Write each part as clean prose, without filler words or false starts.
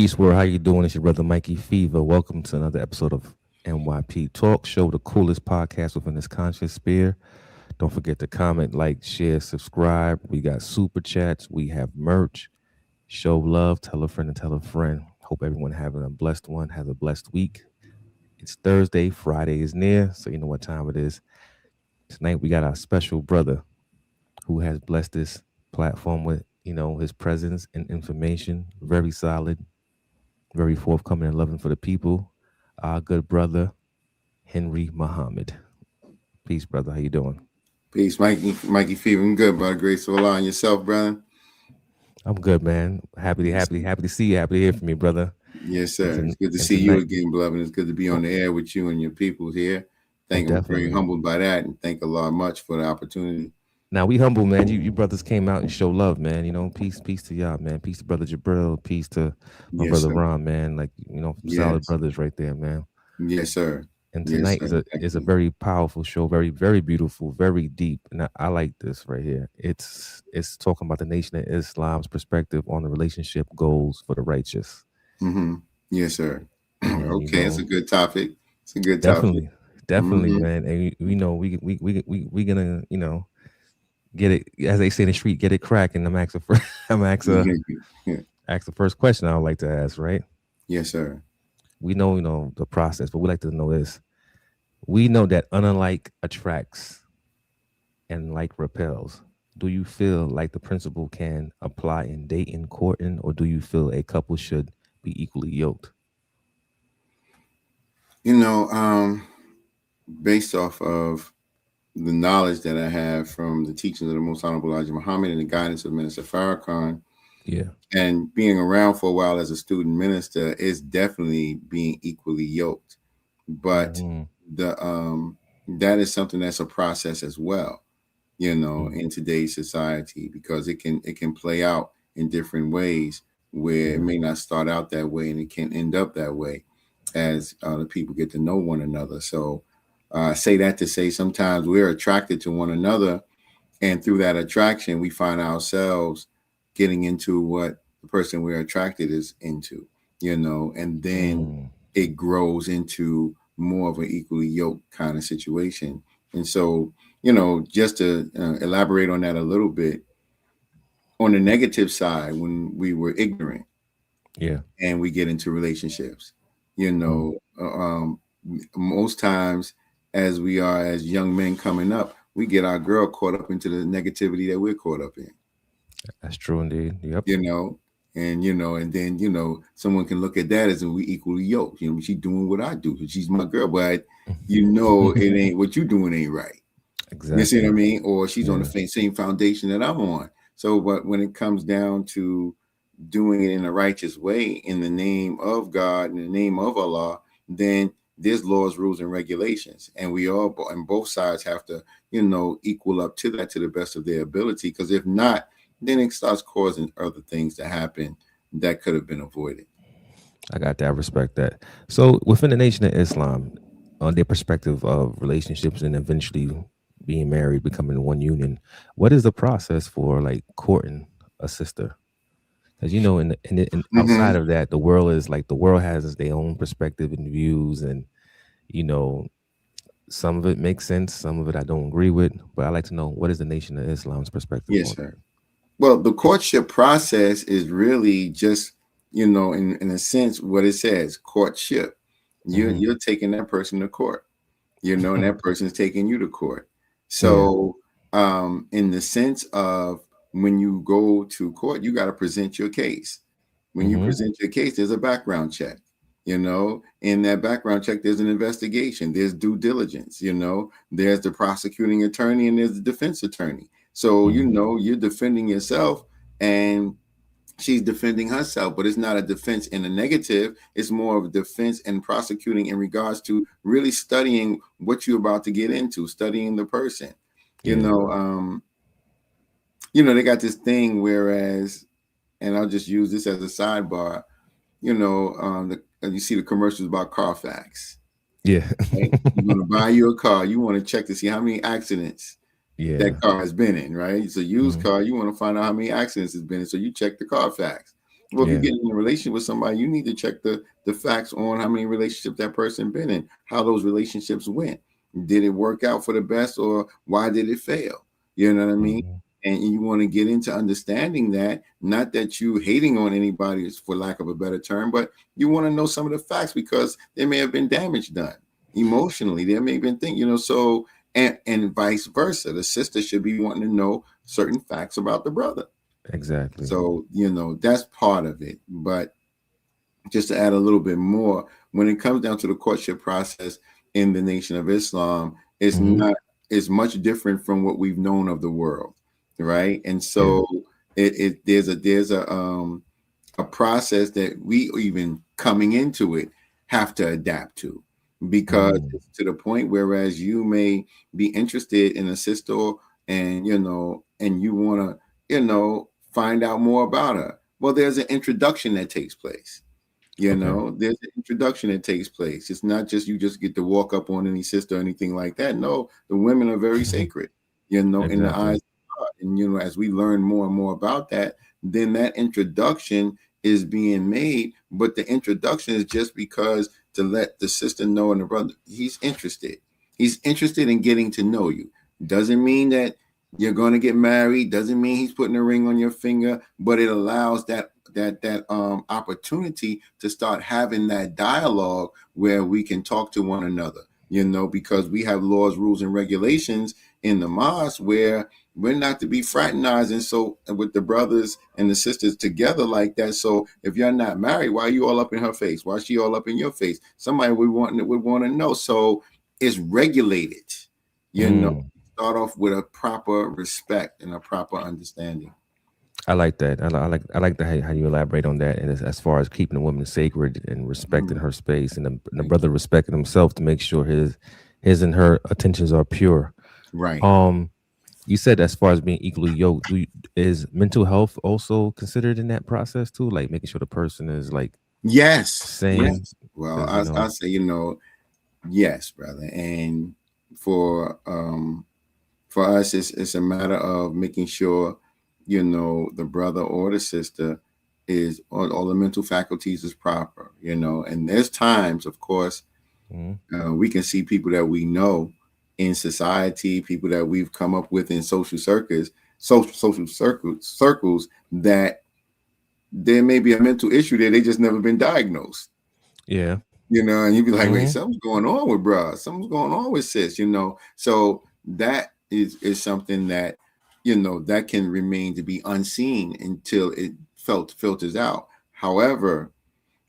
Peace world, how you doing? It's your brother Mikey Fever. Welcome to another episode of NYP Talk Show, the coolest podcast within this conscious sphere. Don't forget to comment, like, share, subscribe. We got super chats. We have merch. Show love. Tell a friend and tell a friend. Hope everyone having a blessed one. Has a blessed week. It's Thursday. Friday is near, so you know what time it is. Tonight we got our special brother who has blessed this platform with, his presence and information. Very solid, very forthcoming and loving for the people. Our good brother, Henry Muhammad. Peace, brother. How you doing? Peace, Mikey Fever. I'm good, brother. Grace to Allah and yourself, brother. I'm good, man. Happy to see you. Happy to hear from you, brother. Yes, sir. It's good to see you again, beloved. It's good to be on the air with you and your people here. I'm very humbled by that, and thank Allah much for the opportunity. Now we humble, man. You brothers came out and show love, man. Peace to y'all, man. Peace to brother Jabril. Peace to my brother Ron, man. Like, solid brothers right there, man. Yes, sir. And tonight is a very powerful show, very, very beautiful, very deep. And I like this right here. It's talking about the Nation of Islam's perspective on the relationship goals for the righteous. Mm-hmm. Yes, sir. Okay, it's a good topic. It's a good topic. Definitely, man. And we gonna get it, as they say in the street, get it cracking. I'm ask the first question I would like to ask, right? Yes, sir. We know the process, but we like to know this. We know that unlike attracts and like repels. Do you feel like the principle can apply in dating, courting, or do you feel a couple should be equally yoked? Based off of the knowledge that I have from the teachings of the Most Honorable Elijah Muhammad and the guidance of Minister Farrakhan, and being around for a while as a student minister, is definitely being equally yoked. But that is something that's a process as well, in today's society, because it can play out in different ways where it may not start out that way and it can end up that way as the people get to know one another. So say that to say sometimes we're attracted to one another, and through that attraction, we find ourselves getting into what the person we're attracted is into, and then it grows into more of an equally yoked kind of situation. And so, just to elaborate on that a little bit, on the negative side, when we were ignorant, and we get into relationships, most times as we are as young men coming up, we get our girl caught up into the negativity that we're caught up in. That's true indeed. Yep. And then someone can look at that as we equally yoked. She's doing what I do. She's my girl, but it ain't what you doing ain't right. Exactly. You see what I mean? Or she's on the same foundation that I'm on. So, but when it comes down to doing it in a righteous way, in the name of God, in the name of Allah, then there's laws, rules, and regulations, and we all and both sides have to, equal up to that to the best of their ability. Because if not, then it starts causing other things to happen that could have been avoided. I got that. I respect that. So within the Nation of Islam, on their perspective of relationships and eventually being married, becoming one union, what is the process for like courting a sister? Because outside of that, the world has their own perspective and views, and some of it makes sense, some of it I don't agree with. But I like to know, what is the Nation of Islam's perspective? Yes, sir. Well, the courtship process is really just, in a sense, what it says, courtship. You're taking that person to court, and that person's taking you to court. So in the sense of when you go to court, you got to present your case. When you present your case, there's a background check. In that background check, there's an investigation, there's due diligence, there's the prosecuting attorney and there's the defense attorney. So, you're defending yourself and she's defending herself, but it's not a defense in a negative. It's more of a defense and prosecuting in regards to really studying what you're about to get into, studying the person. They got this thing, whereas, and I'll just use this as a sidebar, you see the commercials about Carfax. Yeah. Right? You're going to buy you a car. You want to check to see how many accidents that car has been in, right? It's a used car. You want to find out how many accidents it's been in. So you check the Carfax. Well, if you get in a relationship with somebody, you need to check the facts on how many relationships that person been in, how those relationships went. Did it work out for the best, or why did it fail? You know what I mean? And you want to get into understanding that, not that you hating on anybody, for lack of a better term, but you want to know some of the facts, because there may have been damage done emotionally. There may have been things, so, and vice versa. The sister should be wanting to know certain facts about the brother. Exactly. So, that's part of it. But just to add a little bit more, when it comes down to the courtship process in the Nation of Islam, it's not, it's much different from what we've known of the world, right? And so there's a process that we, even coming into it, have to adapt to, because it's to the point whereas you may be interested in a sister, and and you want to find out more about her. Well, there's an introduction that takes place. There's an introduction that takes place. It's not just you just get to walk up on any sister or anything like that. No, the women are very sacred, in the eyes of God. And as we learn more and more about that, then that introduction is being made. But the introduction is just because to let the sister know and the brother, he's interested. He's interested in getting to know you. Doesn't mean that you're going to get married. Doesn't mean he's putting a ring on your finger, but it allows that opportunity to start having that dialogue where we can talk to one another, because we have laws, rules, and regulations in the mosque where we're not to be fraternizing so with the brothers and the sisters together like that. So if you're not married, why are you all up in her face? Why is she all up in your face? Somebody would want to know. So it's regulated, start off with a proper respect and a proper understanding. I like that. I like how you elaborate on that, and as far as keeping the woman sacred and respecting her space, and the brother respecting himself to make sure his and her attentions are pure. Right. You said as far as being equally yoked, is mental health also considered in that process too, like making sure the person is like same? Yes. Well, I say yes, brother, and for us, it's a matter of making sure the brother or the sister is all the mental faculties is proper, and there's times, of course, we can see people that we know in society, people that we've come up with in social circles that there may be a mental issue there, they just never been diagnosed. And you'd be like, wait, something's going on with bruh, something's going on with sis, so that is something that that can remain to be unseen until it filters out. However,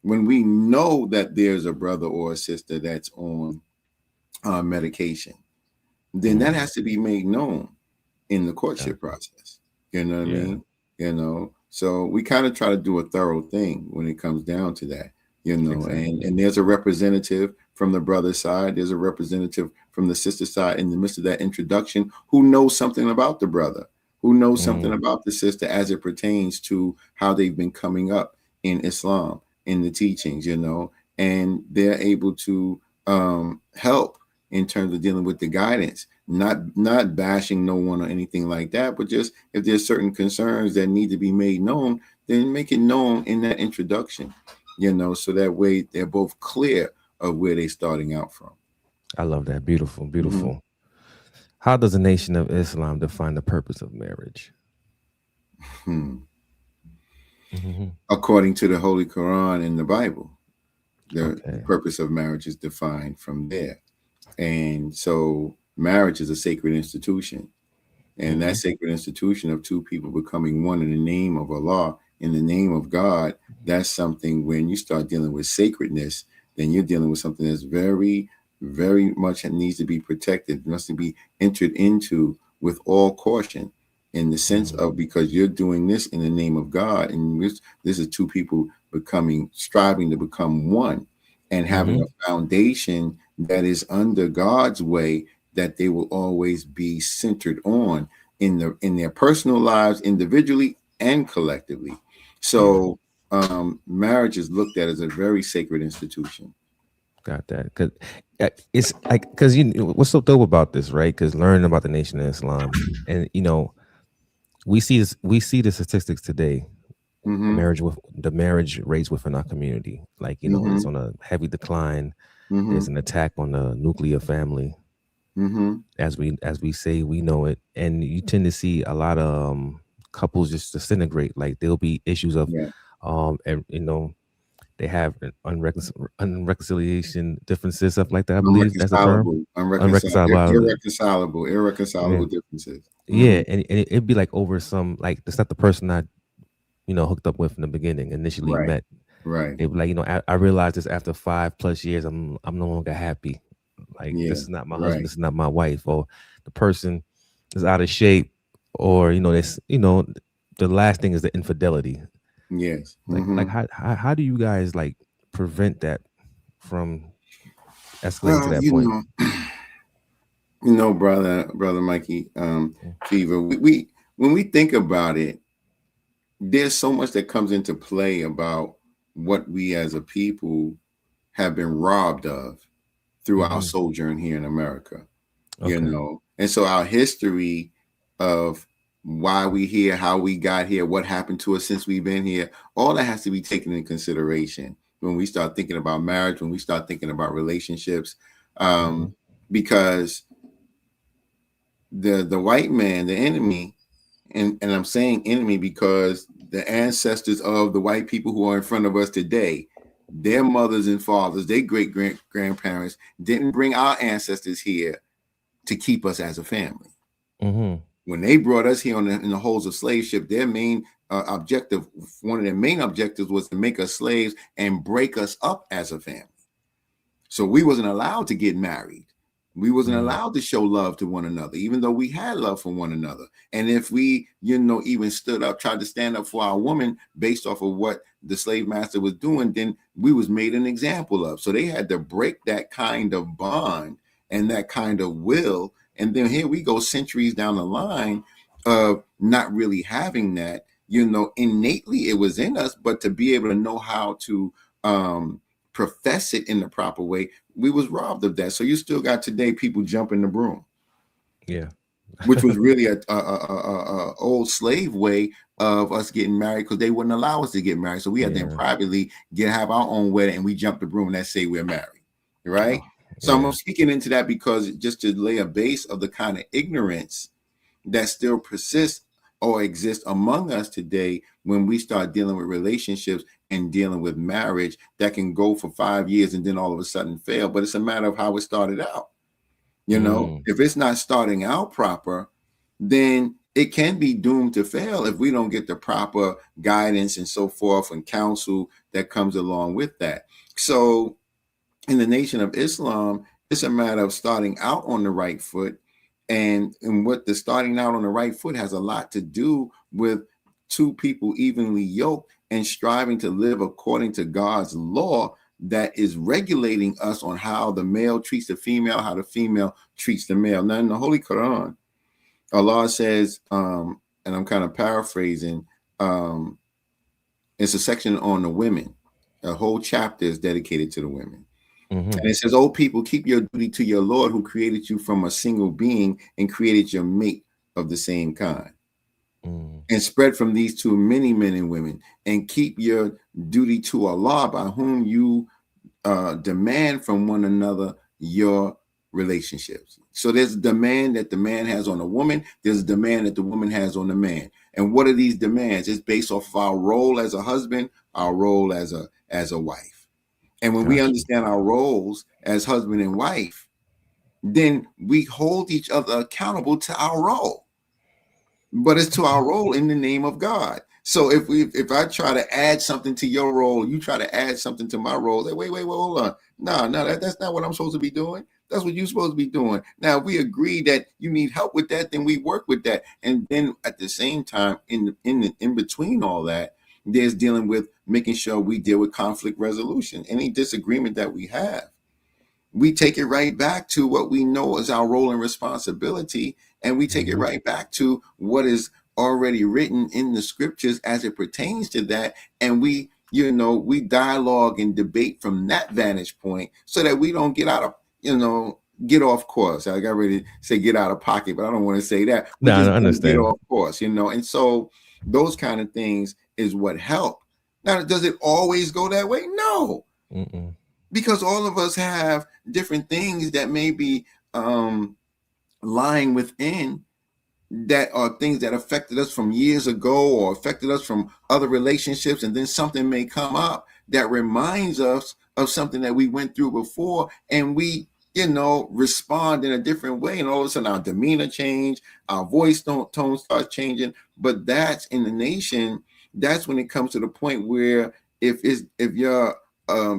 when we know that there's a brother or a sister that's on medication, then that has to be made known in the courtship process. You know what I mean? So we kind of try to do a thorough thing when it comes down to that, and there's a representative from the brother's side, there's a representative from the sister side in the midst of that introduction who knows something about the brother, who knows something about the sister as it pertains to how they've been coming up in Islam, in the teachings, and they're able to help in terms of dealing with the guidance, not bashing no one or anything like that, but just if there's certain concerns that need to be made known, then make it known in that introduction, so that way they're both clear of where they're starting out from. I love that. Beautiful, beautiful. How does the Nation of Islam define the purpose of marriage? According to the Holy Quran and the Bible, the purpose of marriage is defined from there. And so marriage is a sacred institution. And that sacred institution of two people becoming one in the name of Allah, in the name of God, that's something when you start dealing with sacredness, then you're dealing with something that's very, very much needs to be protected, must be entered into with all caution, in the sense of, because you're doing this in the name of God, and this is two people striving to become one, and having a foundation that is under God's way, that they will always be centered on in their personal lives, individually and collectively. So marriage is looked at as a very sacred institution. Got that? Because it's like, because what's so dope about this, right? Because learning about the Nation of Islam, and we see the statistics today The marriage rates within our community, like, you know, it's on a heavy decline. There's an attack on the nuclear family. As we say, we know it, and you tend to see a lot of couples just disintegrate. Like, there'll be issues of, and you know, they have unreconciliation differences, stuff like that. I believe that's the term. Irreconcilable differences. And it'd be like over some, like, that's not the person I, you know, hooked up with in the beginning, initially met. Right. They were like, you know, I realized this after 5+ years, I'm no longer happy. Like, this is not my husband, this is not my wife, or the person is out of shape, or, you know, this, you know, the last thing is the infidelity. Yes. Like how do you guys like prevent that from escalating to that point? You know, brother Mikey Fever, we when we think about it, there's so much that comes into play about what we as a people have been robbed of through our sojourn here in America. You know, and so our history of why we here, how we got here, what happened to us since we've been here, all that has to be taken into consideration when we start thinking about marriage, when we start thinking about relationships, because the white man, the enemy, and I'm saying enemy because the ancestors of the white people who are in front of us today, their mothers and fathers, their great grandparents didn't bring our ancestors here to keep us as a family. When they brought us here in the holds of slave ship, their main objective, one of their main objectives, was to make us slaves and break us up as a family. So we wasn't allowed to get married. We wasn't allowed to show love to one another, even though we had love for one another. And if we, you know, even stood up, tried to stand up for our woman based off of what the slave master was doing, then we was made an example of. So they had to break that kind of bond and that kind of will. And then here we go centuries down the line of not really having that. You know, innately it was in us, but to be able to know how to profess it in the proper way, we was robbed of that. So you still got today people jumping the broom, which was really a old slave way of us getting married, because they wouldn't allow us to get married. So we had to privately have our own wedding, and we jumped the broom and that say we're married, right? So I'm speaking into that because just to lay a base of the kind of ignorance that still persists or exists among us today when we start dealing with relationships and dealing with marriage that can go for 5 years and then all of a sudden fail. But it's a matter of how it started out. You know, if it's not starting out proper, then it can be doomed to fail if we don't get the proper guidance and so forth and counsel that comes along with that. So in the Nation of Islam, it's a matter of starting out on the right foot. And what the starting out on the right foot has a lot to do with two people evenly yoked and striving to live according to God's law that is regulating us on how the male treats the female, how the female treats the male. Now, in the Holy Quran, Allah says, and I'm kind of paraphrasing, it's a section on the women. A whole chapter is dedicated to the women. And it says, "Oh people, keep your duty to your Lord who created you from a single being and created your mate of the same kind. And spread from these two many men and women, and keep your duty to Allah by whom you demand from one another your relationships." So there's a demand that the man has on a woman. There's a demand that the woman has on the man. And what are these demands? It's based off of our role as a husband, our role as a wife. And when we understand our roles as husband and wife, then we hold each other accountable to our role. But it's to our role in the name of God. So if I try to add something to your role, you try to add something to my role, wait, hold on. No, that's not what I'm supposed to be doing. That's what you're supposed to be doing. Now, if we agree that you need help with that, then we work with that. And then at the same time, in between all that, there's dealing with making sure we deal with conflict resolution. Any disagreement that we have, we take it right back to what we know is our role and responsibility. And we take it right back to what is already written in the scriptures as it pertains to that. And we dialogue and debate from that vantage point so that we don't get get off course. I got ready to say get out of pocket, but I don't want to say that. No, I understand. Get off course, and so Those kind of things is what help. Now, does it always go that way? No. Mm-mm. Because all of us have different things that may be lying within, that are things that affected us from years ago or affected us from other relationships, and then something may come up that reminds us of something that we went through before, and we respond in a different way, and all of a sudden our demeanor change, our voice tone starts changing. But that's in the nation. That's when it comes to the point where if you're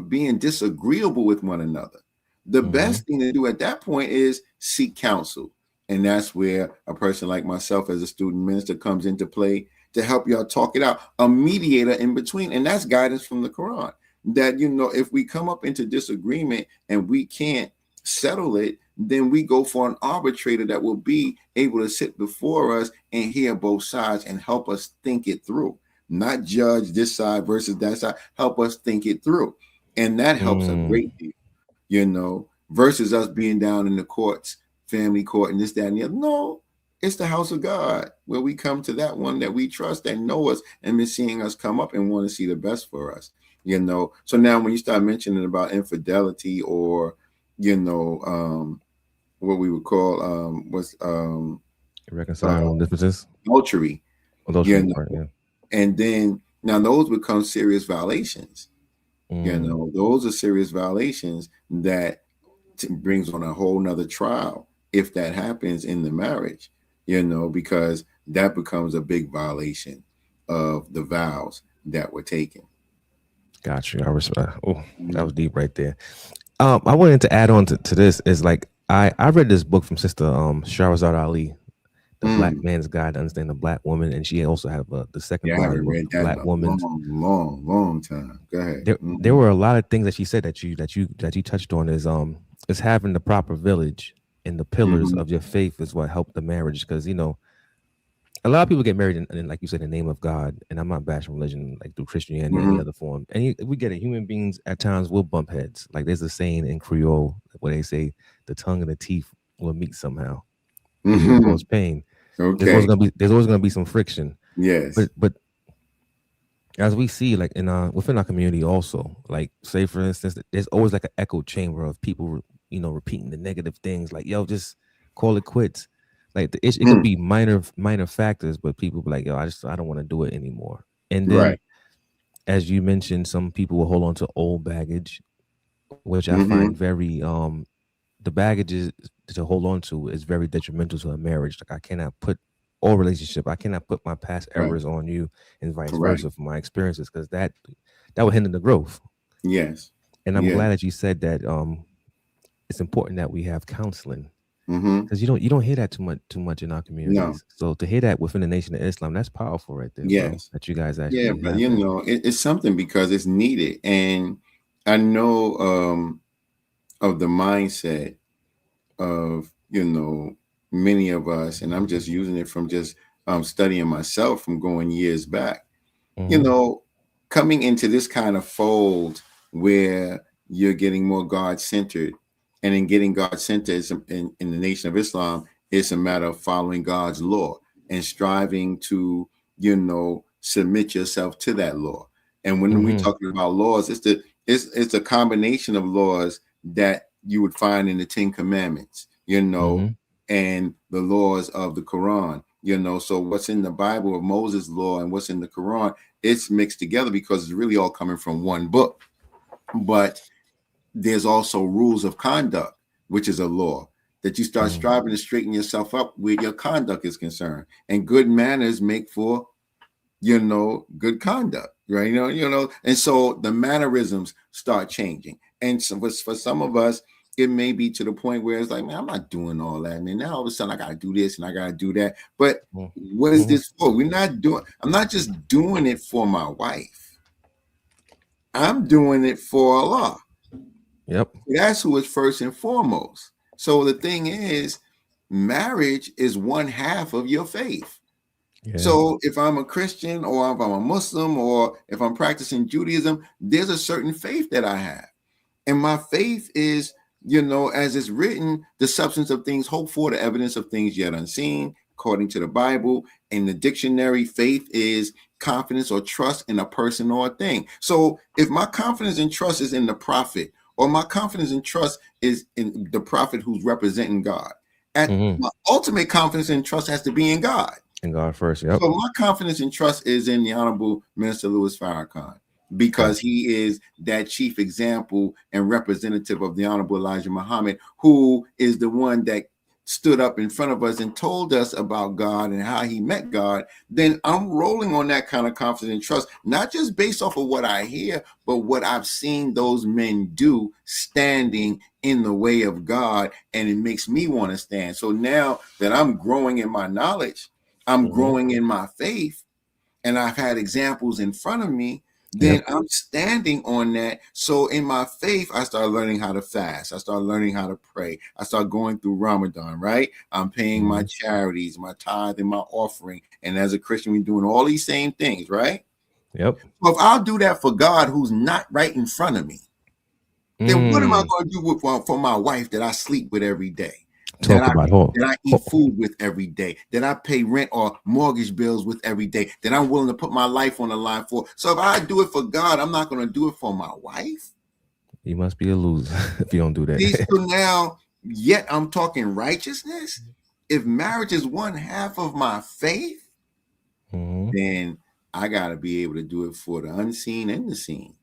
being disagreeable with one another, the best thing to do at that point is seek counsel. And that's where a person like myself as a student minister comes into play to help y'all talk it out, a mediator in between. And that's guidance from the Quran, that, if we come up into disagreement and we can't settle it, then we go for an arbitrator that will be able to sit before us and hear both sides and help us think it through, not judge this side versus that side, help us think it through. And that helps a great deal, versus us being down in the courts, family court, and this, that, and the other. No, it's the house of God where we come to that one that we trust, that know us and been seeing us come up and want to see the best for us. So now when you start mentioning about infidelity, or what we would call reconciling differences, adultery, part, yeah. And then now those become serious violations. Those are serious violations that brings on a whole nother trial if that happens in the marriage, because that becomes a big violation of the vows that were taken. Got you. I respect. Oh, that was deep right there. I wanted to add on to this is like I read this book from Sister Shahrazad Ali, The Black Man's Guide to Understand the Black Woman, and she also have the second volume read of that Black Woman's. Long time. Go ahead. There were a lot of things that she said that you touched on is having the proper village, and the pillars of your faith is what helped the marriage, because a lot of people get married in, like you said, in the name of God, and I'm not bashing religion like through Christianity or any other form. And we get it. Human beings at times will bump heads. Like there's a saying in Creole where they say the tongue and the teeth will meet somehow. It will cause pain. Okay. There's always gonna be some friction. Yes. But as we see, like within our community also, like say for instance, there's always like an echo chamber of people, repeating the negative things, like, yo, just call it quits. Like it could be minor factors, but people be like, yo, I don't want to do it anymore. And then, as you mentioned, some people will hold on to old baggage, which I find very the baggage to hold on to is very detrimental to a marriage. Like I cannot put my past errors on you, and vice versa for my experiences, because that would hinder the growth. Yes. And I'm glad that you said that it's important that we have counseling. Because you don't hear that too much in our communities. No. So to hear that within the Nation of Islam, that's powerful right there. Yes, bro, that you guys actually. But it's something, because it's needed, and I know of the mindset of many of us, and I'm just using it from just studying myself from going years back. Coming into this kind of fold where you're getting more God-centered. And in getting God-centered in the Nation of Islam, it's a matter of following God's law and striving to, submit yourself to that law. And when we're talking about laws, it's a combination of laws that you would find in the 10 Commandments, and the laws of the Quran. So what's in the Bible of Moses' law and what's in the Quran, it's mixed together because it's really all coming from one book. But there's also rules of conduct, which is a law that you start striving to straighten yourself up where your conduct is concerned. And good manners make for, good conduct, right? And so the mannerisms start changing. And so for some of us, it may be to the point where it's like, man, I'm not doing all that, man. Now all of a sudden I got to do this and I got to do that. But what is this for? I'm not just doing it for my wife. I'm doing it for Allah. Yep. That's who is first and foremost. So the thing is, marriage is one half of your faith. Yeah. So if I'm a Christian, or if I'm a Muslim, or if I'm practicing Judaism, there's a certain faith that I have. And my faith is, as it's written, the substance of things hoped for, the evidence of things yet unseen. according to the Bible. In the dictionary, faith is confidence or trust in a person or a thing. So if my confidence and trust is in the prophet, or my confidence and trust is in the prophet who's representing God, and my ultimate confidence and trust has to be in God. In God first, yep. So my confidence and trust is in the Honorable Minister Louis Farrakhan, because he is that chief example and representative of the Honorable Elijah Muhammad, who is the one that stood up in front of us and told us about God and how he met God. Then I'm rolling on that kind of confidence and trust, not just based off of what I hear, but what I've seen those men do standing in the way of God. And it makes me want to stand. So now that I'm growing in my knowledge, I'm growing in my faith, and I've had examples in front of me, then I'm standing on that. So in my faith, I start learning how to fast. I start learning how to pray. I start going through Ramadan, right? I'm paying my charities, my tithe, and my offering. And as a Christian, we're doing all these same things, right? Yep. So if I'll do that for God, who's not right in front of me, then what am I going to do for my wife that I sleep with every day? That I eat food with every day, that I pay rent or mortgage bills with every day, that I'm willing to put my life on the line for. So if I do it for God, I'm not going to do it for my wife. You must be a loser if you don't do that. So now, yet I'm talking righteousness. If marriage is one half of my faith, then I got to be able to do it for the unseen and the seen.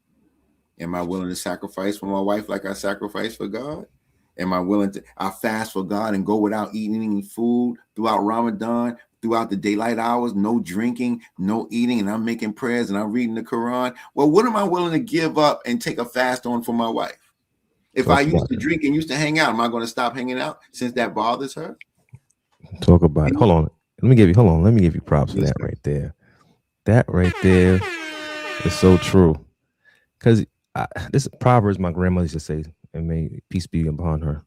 Am I willing to sacrifice for my wife like I sacrifice for God? Am I willing to, I fast for God and go without eating any food throughout Ramadan, throughout the daylight hours, no drinking, no eating, and I'm making prayers and I'm reading the Quran? Well, what am I willing to give up and take a fast on for my wife? If I used to drink and used to hang out, am I going to stop hanging out since that bothers her? Talk about it. Hold on. Let me give you props for that right there. That right there is so true. Because this Proverbs my grandmother used to say, and may peace be upon her.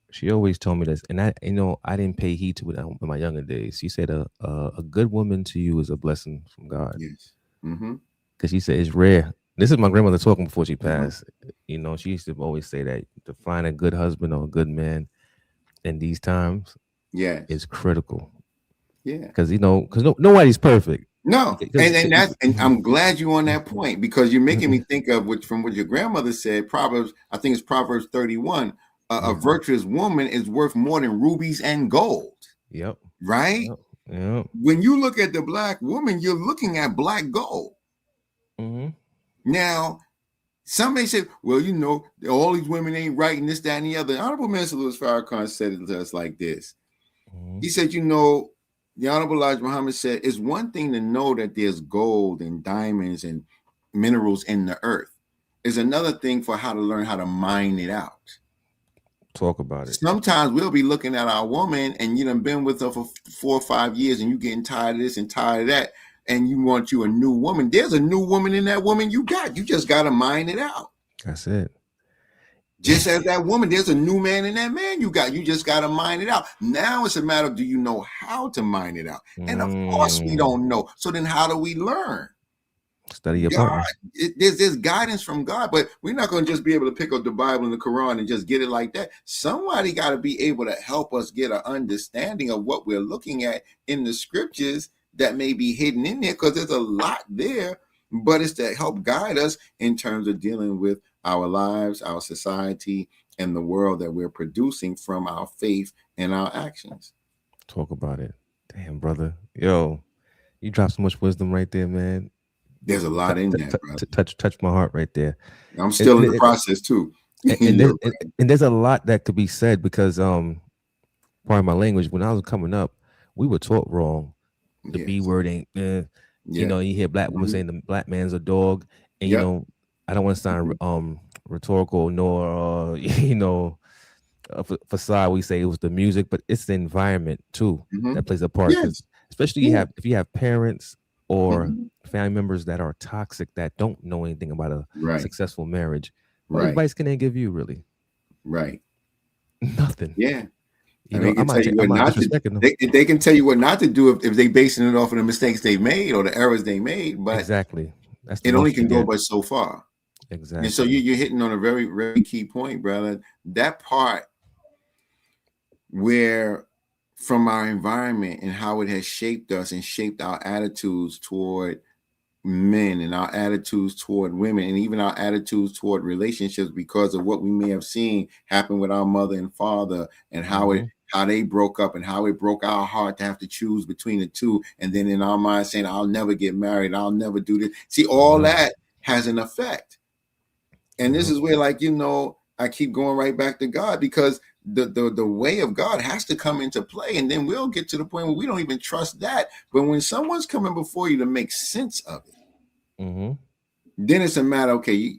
She always told me this, and I didn't pay heed to it in my younger days. She said, "A good woman to you is a blessing from God." Yes. Because she said it's rare. This is my grandmother talking before she passed. She used to always say that to find a good husband or a good man in these times, is critical. Yeah, because nobody's perfect. No, and I'm glad you're on that point, because you're making me think of from what your grandmother said. Proverbs, I think it's Proverbs 31. A virtuous woman is worth more than rubies and gold. Yep. Right. Yep. When you look at the black woman, you're looking at black gold. Now, some may say, well, all these women ain't right and this, that, and the other. Honorable Minister Louis Farrakhan said it to us like this. He said, the Honorable Elijah Muhammad said, it's one thing to know that there's gold and diamonds and minerals in the earth. It's another thing for how to learn how to mine it out. Talk about it. Sometimes we'll be looking at our woman and you done been with her for 4 or 5 years and you getting tired of this and tired of that, and you want you a new woman. There's a new woman in that woman you got. You just got to mine it out. That's it. Just as that woman, there's a new man in that man you got. You just got to mine it out. Now it's a matter of, do you know how to mine it out? And of course we don't know. So then how do we learn? Study your partner. There's guidance from God, but we're not going to just be able to pick up the Bible and the Quran and just get it like that. Somebody got to be able to help us get an understanding of what we're looking at in the scriptures that may be hidden in there, because there's a lot there, but it's to help guide us in terms of dealing with our lives, our society, and the world that we're producing from our faith and our actions. Talk about it. Damn, brother. Yo, you dropped so much wisdom right there, man. There's a lot in that, brother. Touch my heart right there. I'm still in the process too. And there's a lot that could be said, because part of my language, when I was coming up, we were taught wrong. The B word ain't, you hear black women saying the black man's a dog. And, I don't want to sound rhetorical, nor, facade. We say it was the music, but it's the environment too that plays a part. Yes. Especially if you have parents or family members that are toxic, that don't know anything about a successful marriage. What advice can they give you, really? Right. Nothing. Yeah. They can tell you what not to do if they basing it off of the mistakes they made or the errors they made, but exactly, it only can go but so far. Exactly. And so you're hitting on a very, very key point, brother. That part where from our environment and how it has shaped us and shaped our attitudes toward men and our attitudes toward women and even our attitudes toward relationships because of what we may have seen happen with our mother and father and how they broke up and how it broke our heart to have to choose between the two. And then in our mind saying, I'll never get married. I'll never do this. See, all that has an effect. And this is where, like, I keep going right back to God because the way of God has to come into play. And then we'll get to the point where we don't even trust that. But when someone's coming before you to make sense of it, then it's a matter, okay,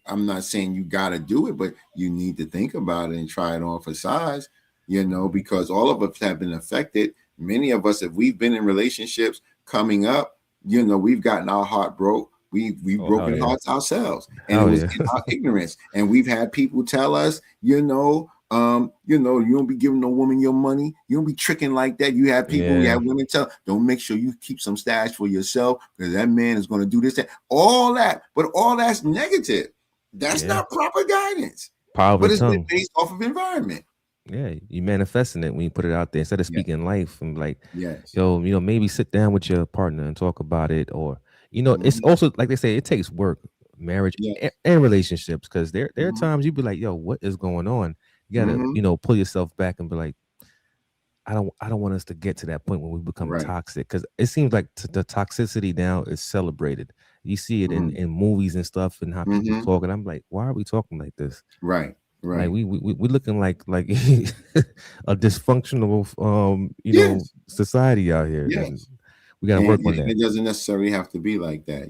I'm not saying you got to do it, but you need to think about it and try it on for size, because all of us have been affected. Many of us, if we've been in relationships coming up, we've gotten our heart broke. We've broken hearts ourselves, and it was in our ignorance. And we've had people tell us, you don't be giving no woman your money. You don't be tricking like that. You have people, you have women tell, don't make sure you keep some stash for yourself because that man is going to do this, that, all that. But all that's negative. That's not proper guidance. But it's been based off of environment. Yeah, you manifesting it when you put it out there instead of speaking life and like, yo, maybe sit down with your partner and talk about it, or it's also like they say, it takes work, marriage and relationships, because there are times you be like, yo, what is going on? You gotta pull yourself back and be like, I don't want us to get to that point when we become toxic, because it seems like the toxicity now is celebrated. You see it in movies and stuff and how people talk, and I'm like, why are we talking like this? Right. Like we looking like a dysfunctional society out here. Yes. We gotta work on that. It doesn't necessarily have to be like that.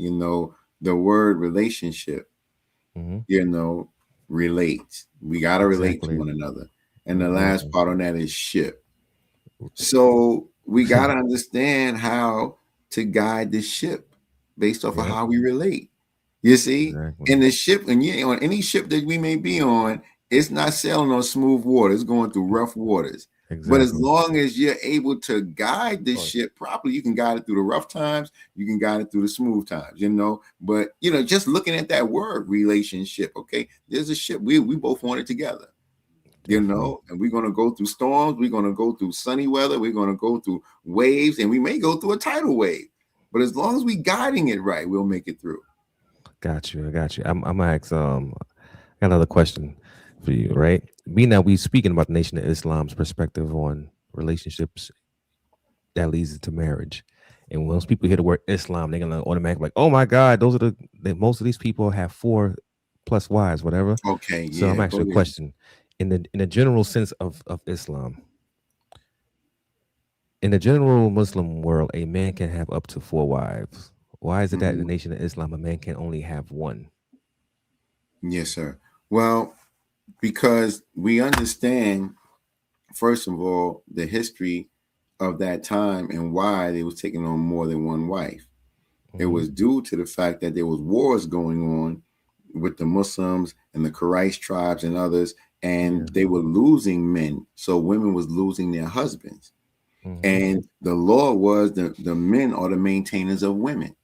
The word relationship, relates. We gotta relate to one another. And the last part on that is ship. So we gotta understand how to guide the ship based off of how we relate. You see, in the ship, and on any ship that we may be on, it's not sailing on smooth water. It's going through rough waters. But as long as you're able to guide the ship properly, you can guide it through the rough times. You can guide it through the smooth times, But, just looking at that word relationship, okay, there's a ship. We both want it together, and we're going to go through storms. We're going to go through sunny weather. We're going to go through waves, and we may go through a tidal wave. But as long as we're guiding it right, we'll make it through. Got you. I'm going to ask another question for you, right? Being that we speaking about the Nation of Islam's perspective on relationships that leads to marriage, and once people hear the word Islam, they're gonna automatically like, oh my God, those are most of these people have 4+ wives, whatever. Okay, so I'm actually a question in the general sense of Islam. In the general Muslim world, a man can have up to 4 wives. Why is it that in the Nation of Islam a man can only have 1? Yes, sir. Well, because we understand, first of all, the history of that time and why they was taking on more than one wife. It was due to the fact that there was wars going on with the Muslims and the Quraysh tribes and others, and they were losing men. So women was losing their husbands. And the law was the men are the maintainers of women.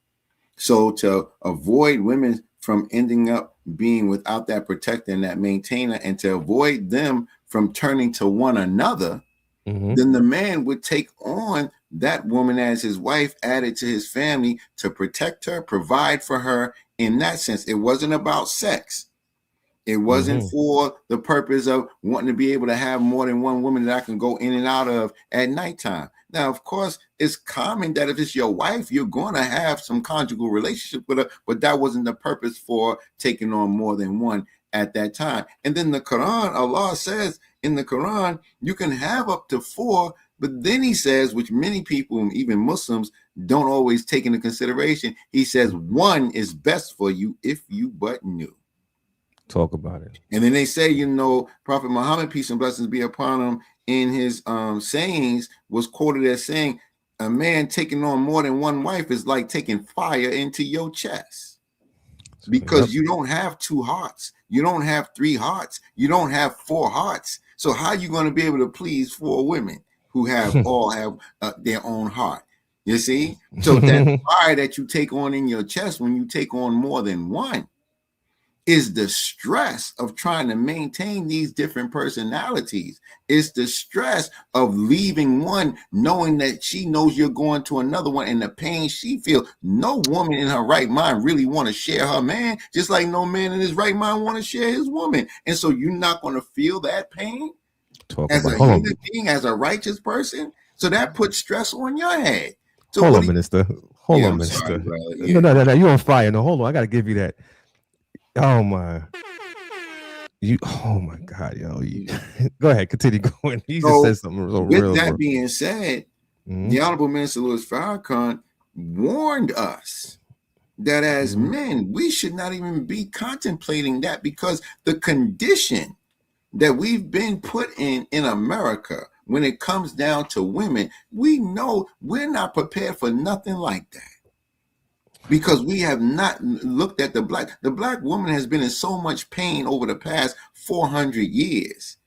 So to avoid women from ending up being without that protector and that maintainer, and to avoid them from turning to one another, then the man would take on that woman as his wife, added to his family to protect her, provide for her. In that sense, it wasn't about sex. It wasn't for the purpose of wanting to be able to have more than one woman that I can go in and out of at nighttime. Now, of course, it's common that if it's your wife, you're going to have some conjugal relationship with her, but that wasn't the purpose for taking on more than one at that time. And then the Quran, Allah says in the Quran, you can have up to 4, but then he says, which many people, even Muslims, don't always take into consideration, he says 1 is best for you if you but knew. Talk about it. And then they say, Prophet Muhammad, peace and blessings be upon him, in his sayings was quoted as saying, a man taking on more than one wife is like taking fire into your chest, because you don't have 2 hearts. You don't have 3 hearts. You don't have 4 hearts. So how are you going to be able to please 4 women who all have their own heart? You see? So that fire that you take on in your chest when you take on more than one, is the stress of trying to maintain these different personalities. It's the stress of leaving one, knowing that she knows you're going to another one, and the pain she feels. No woman in her right mind really want to share her man, just like no man in his right mind want to share his woman. And so you're not going to feel that pain as a human being, as a righteous person. So that puts stress on your head. So hold on, minister. Hold on, minister. Sorry, no, you're on fire. No, hold on. I got to give you that. Oh my. Oh my God, yo! Go ahead, continue going. He just said something real. With that being said, the Honorable Minister Louis Farrakhan warned us that as men, we should not even be contemplating that, because the condition that we've been put in America when it comes down to women, we know we're not prepared for nothing like that. Because we have not looked at the black woman has been in so much pain over the past 400 years.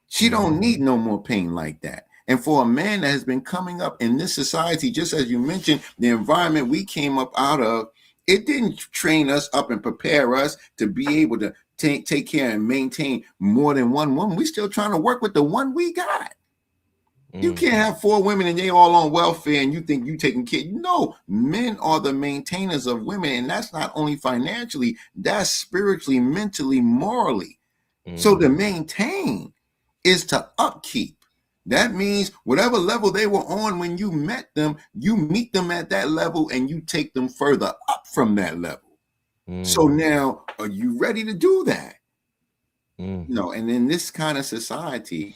She don't need no more pain like that. And for a man that has been coming up in this society, just as you mentioned, the environment we came up out of, it didn't train us up and prepare us to be able to take care and maintain more than one woman. We're still trying to work with the one we got. You can't have 4 women and they all on welfare and you think you taking care. No, men are the maintainers of women, and that's not only financially, that's spiritually, mentally, morally. So to maintain is to upkeep. That means whatever level they were on when you met them, you meet them at that level and you take them further up from that level. So now, are you ready to do that? No, and in this kind of society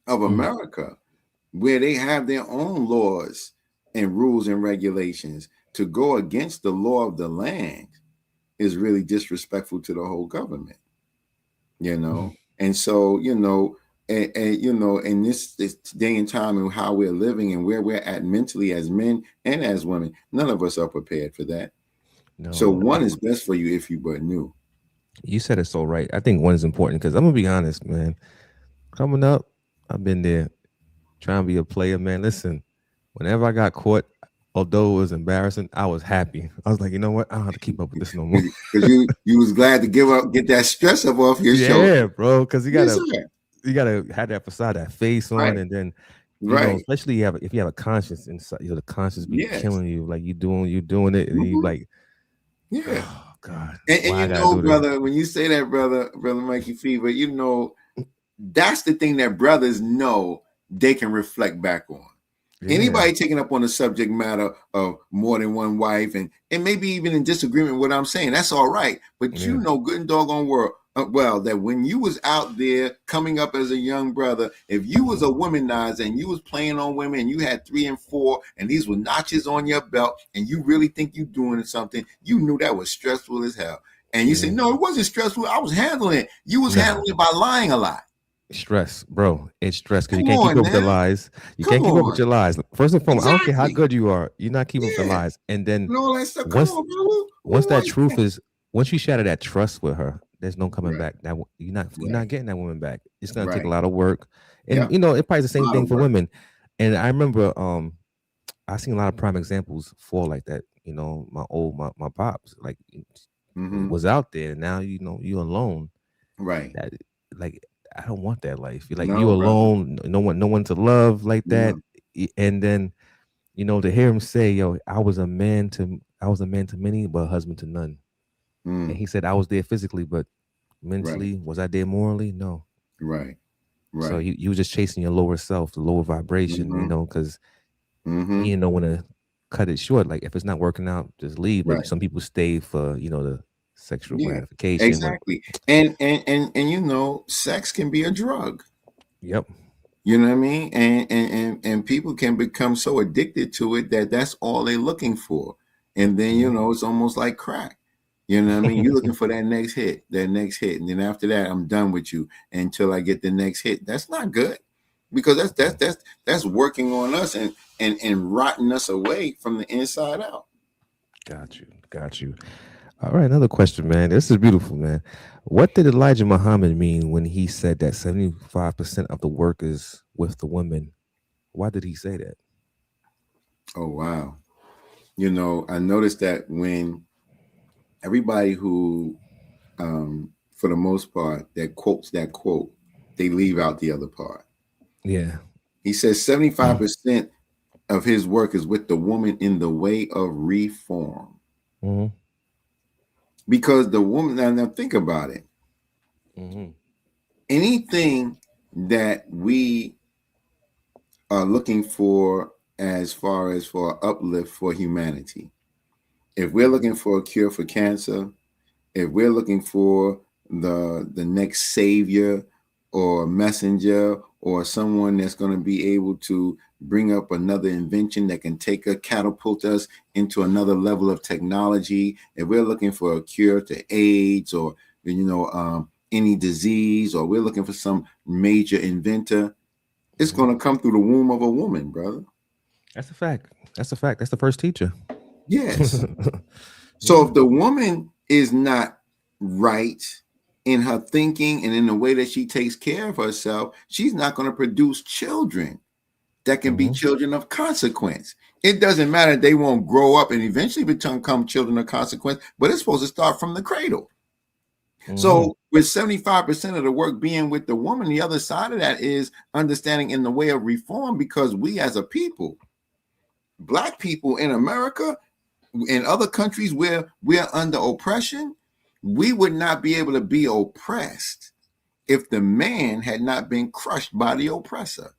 of America, where they have their own laws and rules and regulations, to go against the law of the land is really disrespectful to the whole government, And so, in this day and time and how we're living and where we're at mentally as men and as women, none of us are prepared for that. No. So one is best for you if you but knew. You said it so right. I think one is important because I'm going to be honest, man. Coming up, I've been there. Trying to be a player, man. Listen, whenever I got caught, although it was embarrassing, I was happy. I was like, you know what? I don't have to keep up with this no more. Because you was glad to get that stress up off your shoulder. Yeah, bro. Because you gotta have that facade, that face on, right. And then you know, especially if you have a conscience inside, the conscience be killing you. Like you're doing it, and you like, oh God. And you know, brother, when you say that, brother Mikey Fever, you know, that's the thing that brothers know they can reflect back on. Yeah. Anybody taking up on the subject matter of more than one wife and maybe even in disagreement with what I'm saying, that's all right. But you know good and doggone well that when you was out there coming up as a young brother, if you was a womanizer and you was playing on women and you had 3 and 4 and these were notches on your belt and you really think you doing something, you knew that was stressful as hell. And you say, no, it wasn't stressful. I was handling it. You was handling it by lying a lot. Stress, bro. It's stress because you can't keep up with the lies. You can't keep up with your lies. First and foremost, I don't care how good you are, you're not keeping up with the lies. And then once that truth is, once you shatter that trust with her, there's no coming back. That you're not getting that woman back. It's gonna take a lot of work, and you know it probably the same thing for women. And I remember, I seen a lot of prime examples fall like that. You know, my pops like was out there. And now you know you're alone, right? That like. I don't want that life. You're like you alone, no one to love like that. And then, you know, to hear him say, "Yo, I was a man to many, but a husband to none." And he said, "I was there physically, but mentally, was I there morally? No." Right. So you was just chasing your lower self, the lower vibration, you know, because you don't want to cut it short. Like if it's not working out, just leave. But some people stay for the sexual gratification. Exactly. And you know, sex can be a drug. Yep. You know what I mean? And people can become so addicted to it that that's all they're looking for. And then, you know, it's almost like crack. You know what I mean? You're looking for that next hit. And then after that, I'm done with you until I get the next hit. That's not good. Because that's working on us and rotting us away from the inside out. Got you. All right, another question, man. This is beautiful, man. What did Elijah Muhammad mean when he said that 75% of the work is with the women? Why did he say that? Oh, wow. You know, I noticed that when everybody who for the most part, that quotes that quote, they leave out the other part. Yeah. He says 75% of his work is with the woman in the way of reform. Mm-hmm. Because the woman, now think about it. Mm-hmm. Anything that we are looking for as far as for uplift for humanity, if we're looking for a cure for cancer, if we're looking for the next savior or messenger or someone that's going to be able to bring up another invention that can catapult us into another level of technology, if we're looking for a cure to AIDS or any disease, or we're looking for some major inventor, it's going to come through the womb of a woman, brother. That's a fact. That's a fact. That's the first teacher. Yes. So if the woman is not right in her thinking and in the way that she takes care of herself, she's not going to produce children that can be children of consequence. It doesn't matter. They won't grow up and eventually become children of consequence, but it's supposed to start from the cradle. So with 75% of the work being with the woman, the other side of that is understanding in the way of reform, because we as a people, Black people in America, in other countries where we're under oppression, we would not be able to be oppressed if the man had not been crushed by the oppressor.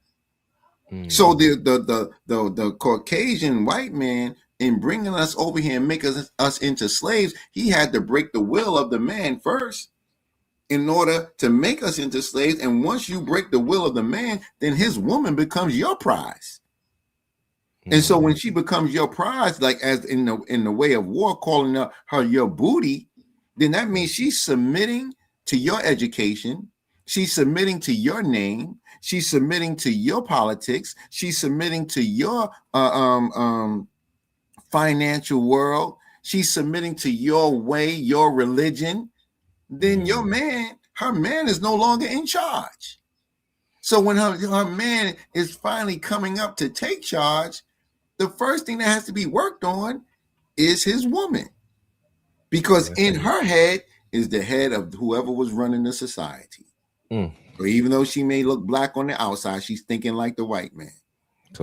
So the Caucasian white man, in bringing us over here and making us into slaves, he had to break the will of the man first in order to make us into slaves. And once you break the will of the man, then his woman becomes your prize. And so when she becomes your prize, like as in the way of war, calling her your booty, then that means she's submitting to your education. She's submitting to your name. She's submitting to your politics. She's submitting to your financial world. She's submitting to your way, your religion. Then your man, her man is no longer in charge. So when her man is finally coming up to take charge, the first thing that has to be worked on is his woman, because in her head is the head of whoever was running the society. So even though she may look Black on the outside, she's thinking like the white man.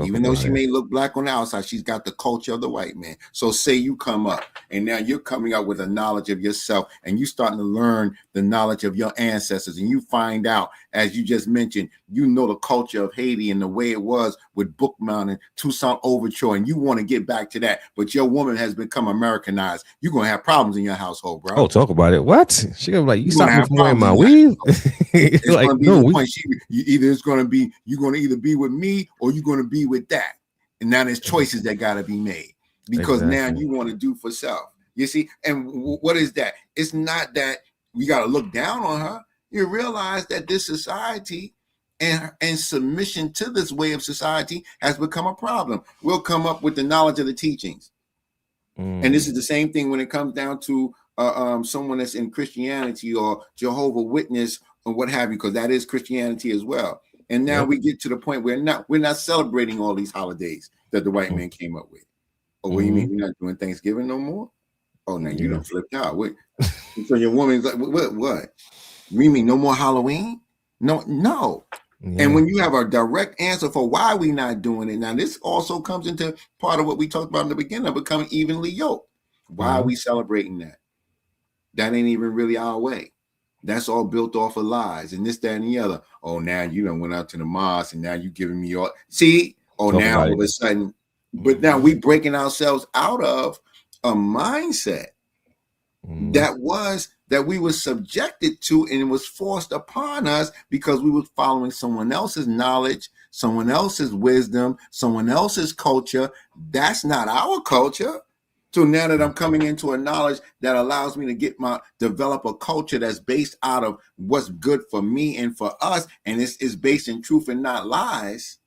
Even though she may look Black on the outside, she's got the culture of the white man. So say you come up and now you're coming up with a knowledge of yourself and you starting to learn the knowledge of your ancestors, and you find out, as you just mentioned, the culture of Haiti and the way it was with Bookmount and Toussaint Overture, and you want to get back to that, but your woman has become Americanized. You're going to have problems in your household, bro. Oh, talk about it. What? She gonna be like, you stop me from wearing my weave? It's like, going to be the point. You're going to either be with me or you're going to be with that. And now there's choices that got to be made, because now you want to do for self. You see, and what is that? It's not that we got to look down on her. You realize that this society and submission to this way of society has become a problem. We'll come up with the knowledge of the teachings. And this is the same thing when it comes down to someone that's in Christianity or Jehovah's Witness or what have you, because that is Christianity as well. And now we get to the point where we're not celebrating all these holidays that the white man came up with. Oh, what do you mean we're not doing Thanksgiving no more? Oh, now you done flipped out. Wait. So your woman's like, what? You mean no more Halloween? No. Yeah. And when you have a direct answer for why we not doing it, now this also comes into part of what we talked about in the beginning of becoming evenly yoked. Why are we celebrating that? That ain't even really our way. That's all built off of lies and this, that, and the other. Oh, now you done went out to the mosque and now you giving me all. See? Oh, now all of a sudden. But now we breaking ourselves out of a mindset that we were subjected to, and it was forced upon us because we were following someone else's knowledge, someone else's wisdom, someone else's culture. That's not our culture. So now that I'm coming into a knowledge that allows me to develop a culture that's based out of what's good for me and for us, and it's based in truth and not lies,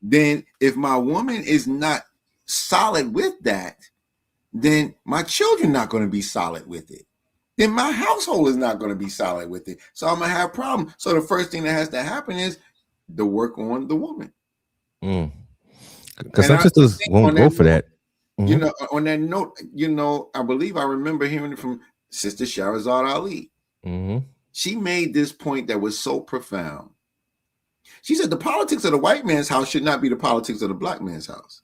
then if my woman is not solid with that, then my children not going to be solid with it. Then my household is not going to be solid with it. So I'm going to have problems. So the first thing that has to happen is the work on the woman. Because some sisters won't go for that. You know, on that note, I believe I remember hearing it from Sister Shahrazad Ali. Mm-hmm. She made this point that was so profound. She said the politics of the white man's house should not be the politics of the black man's house.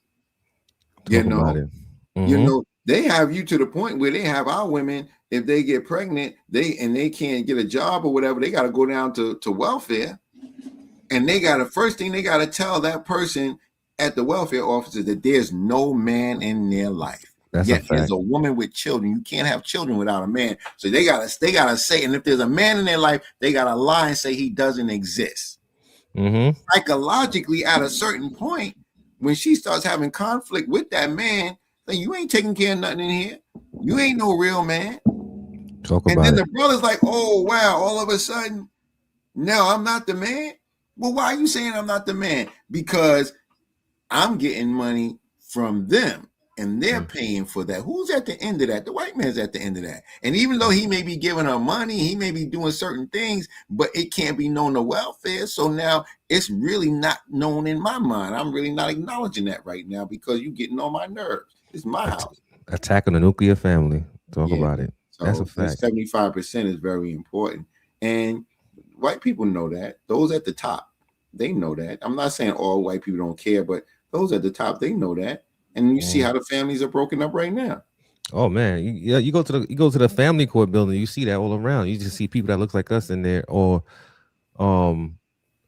Talk about it. Mm-hmm. They have you to the point where they have our women, if they get pregnant, they can't get a job or whatever, they got to go down to welfare. And they got to, first thing they got to tell that person at the welfare office is that there's no man in their life. That's Yet there's a woman with children. You can't have children without a man. So they gotta say, and if there's a man in their life, they gotta lie and say he doesn't exist. Mm-hmm. Psychologically, at a certain point, when she starts having conflict with that man, then you ain't taking care of nothing in here. You ain't no real man. And then the brother's like, oh wow, all of a sudden, now I'm not the man. Well, why are you saying I'm not the man? Because I'm getting money from them and they're paying for that. Who's at the end of that? The white man's at the end of that. And even though he may be giving her money, he may be doing certain things, but it can't be known to welfare. So now it's really not known in my mind. I'm really not acknowledging that right now because you're getting on my nerves. It's my house. Attacking the nuclear family. Talk about it. So that's a fact. 75% is very important. And white people know that. Those at the top, they know that. I'm not saying all white people don't care, but those at the top, they know that. And you see how the families are broken up right now. Oh man, you go to the family court building, you see that all around. You just see people that look like us in there, or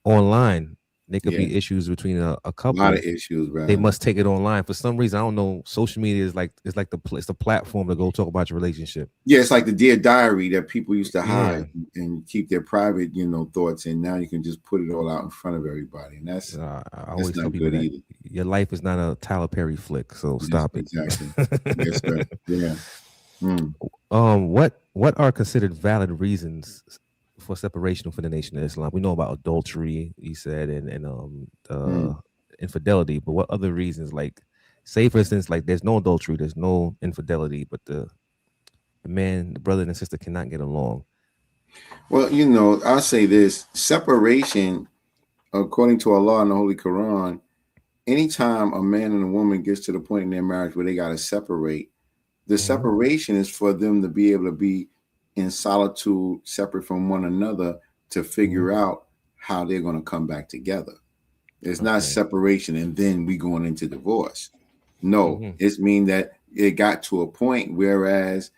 online. There could be issues between a couple. A lot of issues, bro. They must take it online for some reason. I don't know. Social media is like it's the platform to go talk about your relationship. Yeah, it's like the Dear Diary that people used to hide and keep their private, thoughts in. Now you can just put it all out in front of everybody, and that's I always tell people that your life is not a Tyler Perry flick, so stop it. Exactly. Yes, sir. Yeah. What are considered valid reasons for separation for the Nation of Islam? We know about adultery, he said, and infidelity, but what other reasons? Like, say for instance, like there's no adultery, there's no infidelity, but the man, the brother and the sister cannot get along. Well, I'll say this: separation, according to Allah and the Holy Quran, anytime a man and a woman gets to the point in their marriage where they got to separate, the separation is for them to be able to be in solitude, separate from one another, to figure out how they're going to come back together. It's not separation and then we going into divorce. No, it's mean that it got to a point whereas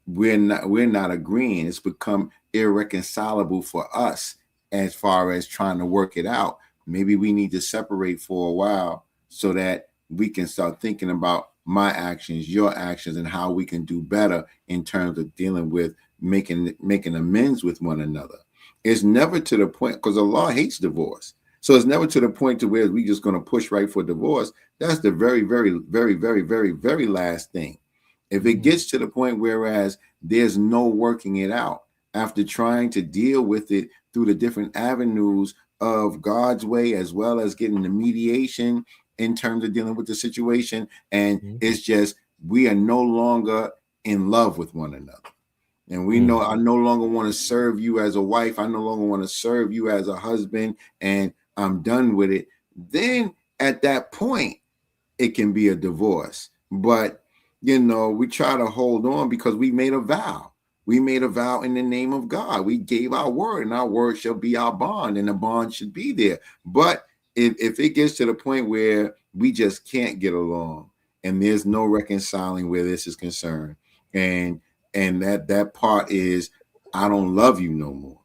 we're not agreeing. It's become irreconcilable for us as far as trying to work it out. Maybe we need to separate for a while so that we can start thinking about my actions, your actions, and how we can do better in terms of dealing with making amends with one another. It's never to the point, because Allah hates divorce. So it's never to the point to where we just going to push right for divorce. That's the very, very, very, very, very, very last thing. If it gets to the point whereas there's no working it out after trying to deal with it through the different avenues of God's way, as well as getting the mediation in terms of dealing with the situation, and it's just we are no longer in love with one another. And we know I no longer want to serve you as a wife. I no longer want to serve you as a husband, and I'm done with it. Then at that point, it can be a divorce. But, we try to hold on because we made a vow. We made a vow in the name of God. We gave our word, and our word shall be our bond, and the bond should be there. But if it gets to the point where we just can't get along and there's no reconciling where this is concerned, and that part is, I don't love you no more.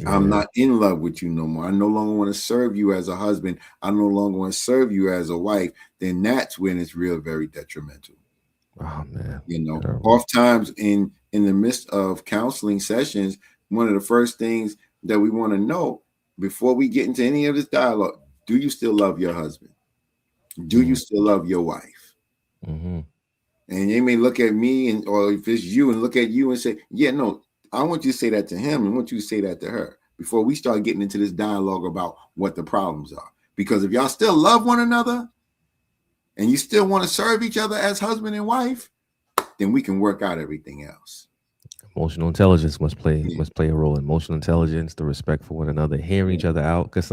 I'm not in love with you no more. I no longer want to serve you as a husband. I no longer want to serve you as a wife. Then that's when it's very detrimental. Oh man. Oftentimes in the midst of counseling sessions, one of the first things that we want to know before we get into any of this dialogue, do you still love your husband? Do you still love your wife? And they may look at me, or if it's you, and look at you and say, yeah, no, I want you to say that to him, and I want you to say that to her before we start getting into this dialogue about what the problems are. Because if y'all still love one another and you still want to serve each other as husband and wife, then we can work out everything else. Emotional intelligence must play a role. Emotional intelligence, the respect for one another, hearing each other out. Because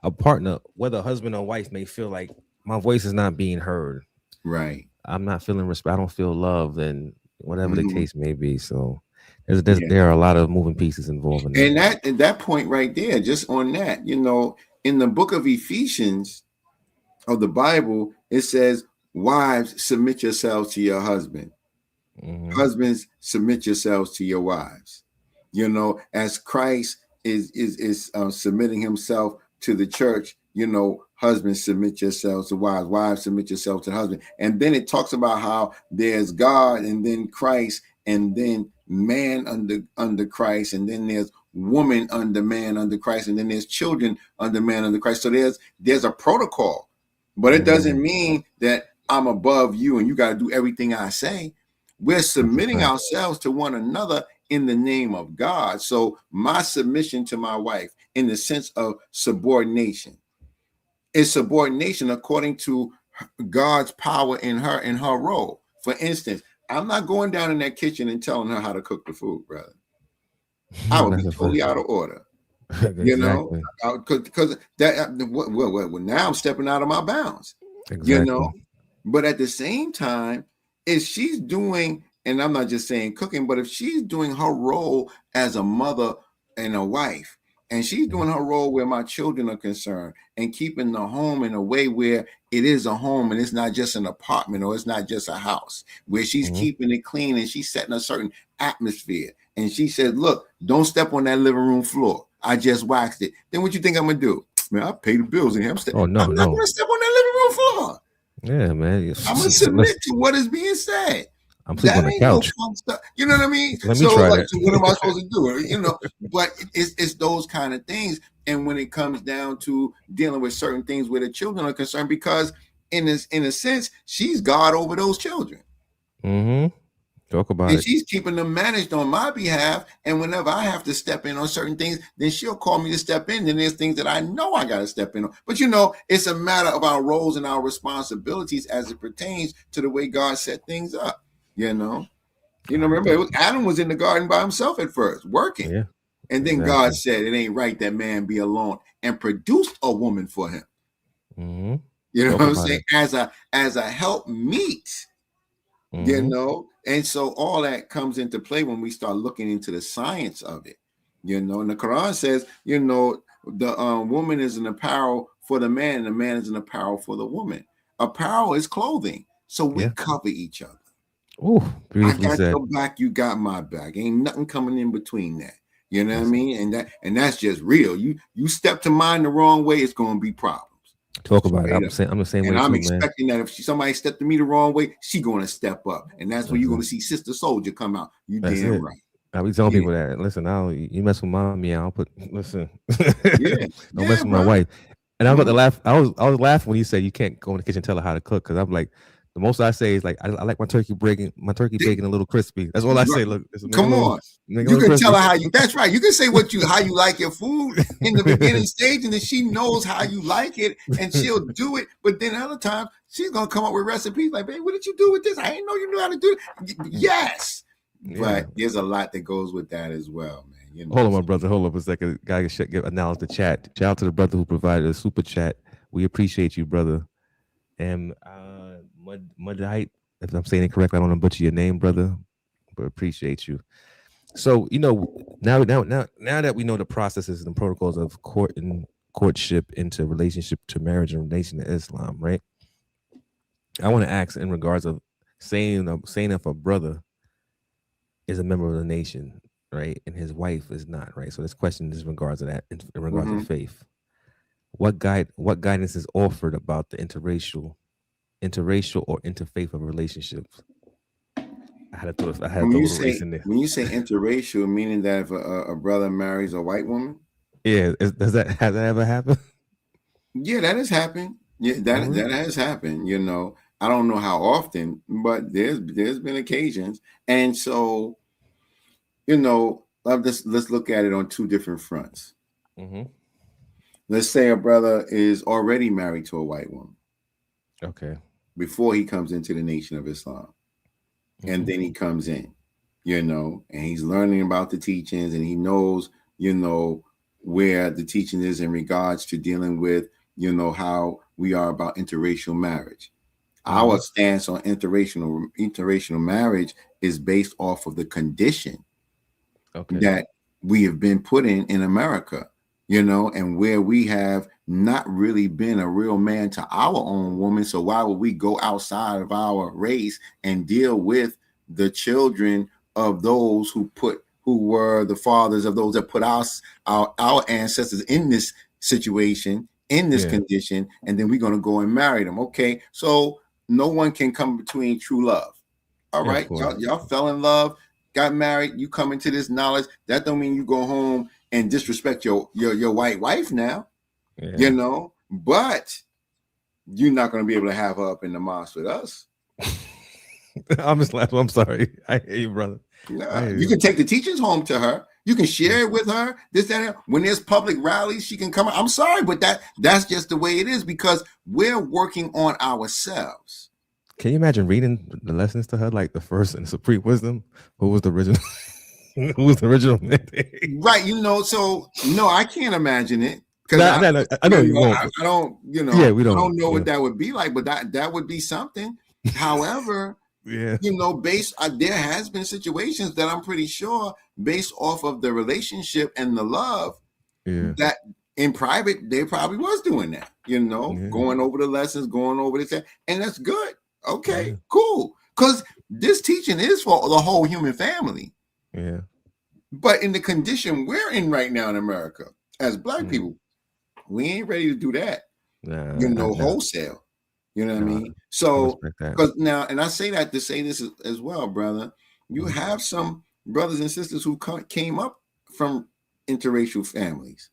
a partner, whether husband or wife, may feel like my voice is not being heard. Right. I'm not feeling respect. I don't feel love. And whatever the Mm-hmm. case may be. So Yeah. there are a lot of moving pieces involved in that. And that point right there, just on that, in the book of Ephesians of the Bible, it says, wives, submit yourselves to your husband. Mm-hmm. Husbands, submit yourselves to your wives. As Christ is submitting himself to the church, husbands, submit yourselves to wives. Wives, submit yourselves to the husband. And then it talks about how there's God, and then Christ, and then man under Christ, and then there's woman under man under Christ, and then there's children under man under Christ. So there's a protocol, but it doesn't mean that I'm above you and you got to do everything I say. We're submitting ourselves to one another in the name of God. So my submission to my wife in the sense of subordination is subordination according to God's power in her role. For instance, I'm not going down in that kitchen and telling her how to cook the food, brother. I would be totally out of order. Exactly. Because that now I'm stepping out of my bounds. Exactly. But at the same time, if she's doing, and I'm not just saying cooking, but if she's doing her role as a mother and a wife, and she's doing her role where my children are concerned, and keeping the home in a way where it is a home and it's not just an apartment or it's not just a house, where she's keeping it clean and she's setting a certain atmosphere. And she said, look, don't step on that living room floor. I just waxed it. Then what you think I'm going to do? Man, I pay the bills in here. I'm not going to step on that living room floor. Yeah, man. I'm going to submit to what is being said. I'm sleeping on the couch. No, you know what I mean? Let me try that. So what am I supposed to do? But it's those kind of things. And when it comes down to dealing with certain things where the children are concerned, because in a sense, she's God over those children. Mm-hmm. Talk about and it. She's keeping them managed on my behalf. And whenever I have to step in on certain things, then she'll call me to step in. And there's things that I know I got to step in on. But, it's a matter of our roles and our responsibilities as it pertains to the way God set things up. Remember, Adam was in the garden by himself at first, working. Yeah, and then God said, it ain't right that man be alone, and produced a woman for him. Mm-hmm. You know what I'm saying? As a help meet. And so all that comes into play when we start looking into the science of it. And the Quran says, the woman is an apparel for the man, and the man is an apparel for the woman. Apparel is clothing, so we cover each other. Oh, beautifully I got said. your back, you got my back. Ain't nothing coming in between that. You know what I mean? And that's just real. You step to mine the wrong way, it's going to be problems. Talk about it. I'm the same way and I'm too, expecting that if somebody stepped to me the wrong way, she going to step up, and that's when you're going to see Sister Soldier come out. You damn right. I be telling people that. Listen, you mess with mommy, I'll put. Listen, don't mess with my wife. And I was about to laugh. I was laughing when you said you can't go in the kitchen and tell her how to cook, because I'm like, the most I say is like, I like my turkey bacon a little crispy. That's all I say. Look, come on, you can crispy. Tell her how you. That's right. You can say how you like your food in the beginning stage, and then she knows how you like it, and she'll do it. But then other times she's gonna come up with recipes like, "Babe, what did you do with this? I didn't know you knew how to do it." Yes, but there's a lot that goes with that as well, man. Hold on, my brother. Hold up a second. Gotta acknowledge the chat. Shout out to the brother who provided a super chat. We appreciate you, brother. And Mudhite, if I'm saying it correctly, I don't want to butcher your name, brother, but appreciate you. So, now that we know the processes and protocols of courtship into relationship to marriage and relation to Islam, right? I want to ask in regards of saying if a brother is a member of the nation, right, and his wife is not, right? So this question is in regards to that, in regards to faith. What guidance is offered about the interracial or interfaith of relationships? I had to throw when you say interracial, meaning that if a brother marries a white woman, has that ever happened? Yeah, that has happened. Yeah, that has happened. I don't know how often, but there's been occasions, and so let's look at it on two different fronts. Mm-hmm. Let's say a brother is already married to a white woman. Okay. Before he comes into the Nation of Islam. And then he comes in, and he's learning about the teachings, and he knows, where the teaching is in regards to dealing with, how we are about interracial marriage. Our stance on interracial marriage is based off of the condition that we have been put in America, and where we have not really been a real man to our own woman. So why would we go outside of our race and deal with the children of those who were the fathers of those that put our ancestors in this situation, in this condition, and then we're going to go and marry them? Okay, so no one can come between true love. All right, y'all fell in love, got married, you come into this knowledge. That don't mean you go home and disrespect your white wife now, but you're not going to be able to have her up in the mosque with us. I'm just laughing. I'm sorry. I hear you, brother. You can take the teachings home to her. You can share it with her. This, that, and that. When there's public rallies, she can come. I'm sorry, but that's just the way it is, because we're working on ourselves. Can you imagine reading the lessons to her, like the first and supreme wisdom? Who was the original? Who was the original? Right. So no, I can't imagine it. I know you won't. I don't. We don't. I don't know what that would be like, but that would be something. However, there has been situations that I'm pretty sure, based off of the relationship and the love, that in private they probably was doing that. Going over the lessons, going over this, and that's good. Okay, cool. Because this teaching is for the whole human family. Yeah. But in the condition we're in right now in America, as Black people, we ain't ready to do that. Wholesale. You know what I mean? So, because now, and I say that to say this as well, brother, you have some brothers and sisters who came up from interracial families.